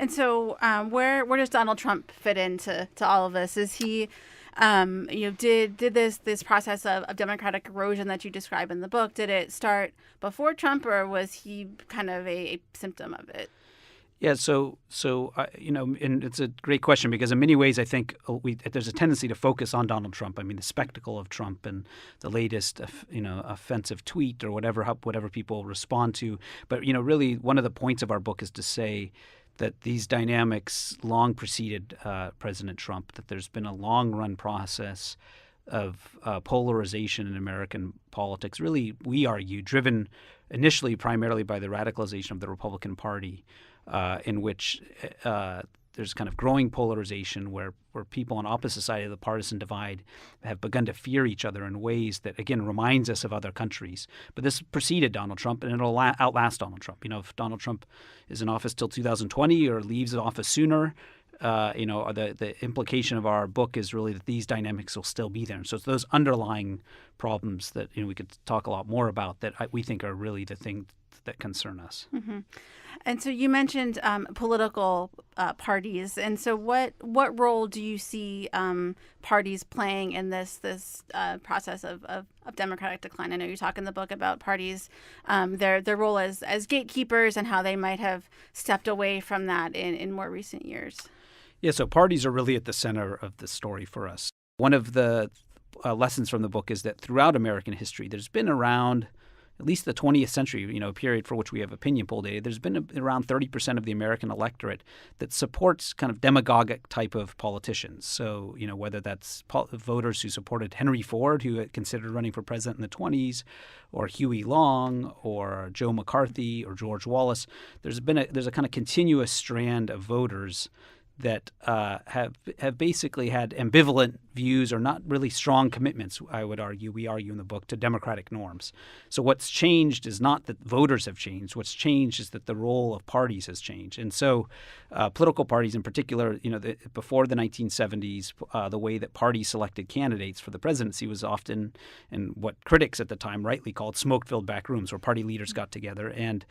And so, where does Donald Trump fit into all of this? Is he, did this process of democratic erosion that you describe in the book? Did it start before Trump, or was he kind of a symptom of it? Yeah, and it's a great question because in many ways I think there's a tendency to focus on Donald Trump. I mean, the spectacle of Trump and the latest, offensive tweet or whatever people respond to. But really, one of the points of our book is to say that these dynamics long preceded President Trump. That there's been a long-run process of polarization in American politics. Really, we argue, driven initially primarily by the radicalization of the Republican Party. In which there's kind of growing polarization where people on opposite sides of the partisan divide have begun to fear each other in ways that, again, reminds us of other countries. But this preceded Donald Trump, and it'll outlast Donald Trump. If Donald Trump is in office till 2020 or leaves office sooner, the implication of our book is really that these dynamics will still be there. And so it's those underlying problems that we could talk a lot more about that we think are really the thing that concern us. Mm-hmm. And so you mentioned political parties, and so what role do you see parties playing in this process of democratic decline? I know you talk in the book about parties, their role as gatekeepers and how they might have stepped away from that in more recent years. Yeah, so parties are really at the center of the story for us. One of the lessons from the book is that throughout American history, there's been around at least the 20th century, a period for which we have opinion poll data, there's been around 30% of the American electorate that supports kind of demagogic type of politicians. So, whether that's voters who supported Henry Ford, who had considered running for president in the 20s, or Huey Long, or Joe McCarthy, or George Wallace, there's a kind of continuous strand of voters that have basically had ambivalent views or not really strong commitments, we argue in the book, to democratic norms. So what's changed is not that voters have changed. What's changed is that the role of parties has changed. And so political parties in particular, before the 1970s, the way that parties selected candidates for the presidency was often in what critics at the time rightly called smoke-filled back rooms, where party leaders got together. And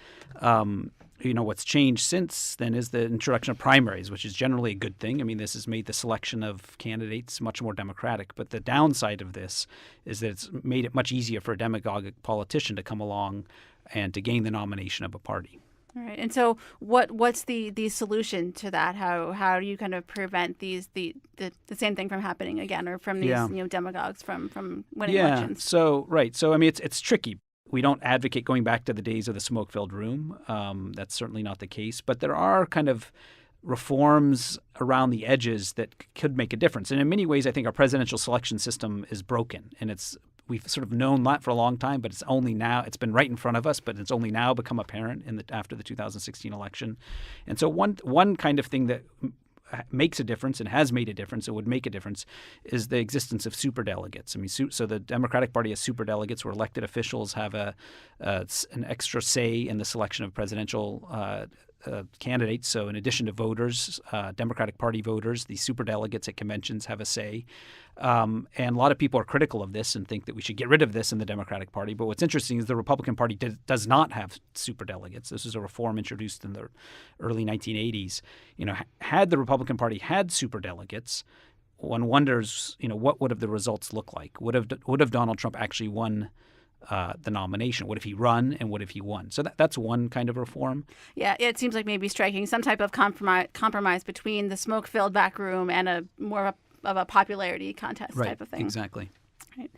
what's changed since then is the introduction of primaries, which is generally a good thing. I mean, this has made the selection of candidates much more democratic. But the downside of this is that it's made it much easier for a demagogic politician to come along and to gain the nomination of a party. All right. And so what's the solution to that? How do you kind of prevent the same thing from happening again, or from these demagogues from winning elections? So I mean, it's tricky. We don't advocate going back to the days of the smoke-filled room. That's certainly not the case. But there are kind of reforms around the edges that could make a difference. And in many ways, I think our presidential selection system is broken. And we've sort of known that for a long time, but it's only now, it's been right in front of us, but it's only now become apparent after the 2016 election. And so one kind of thing that makes a difference and has made a difference and would make a difference is the existence of superdelegates. I mean, so the Democratic Party has superdelegates where elected officials have an extra say in the selection of presidential candidates. So in addition to voters, Democratic Party voters, the superdelegates at conventions have a say. And a lot of people are critical of this and think that we should get rid of this in the Democratic Party. But what's interesting is the Republican Party does not have superdelegates. This is a reform introduced in the early 1980s. Had the Republican Party had superdelegates, one wonders, what would have the results look like? Would have Donald Trump actually won the nomination? What if he run, and what if he won? So that's one kind of reform. Yeah, it seems like maybe striking some type of compromise between the smoke-filled back room and a more of a popularity contest type of thing. Exactly. Right.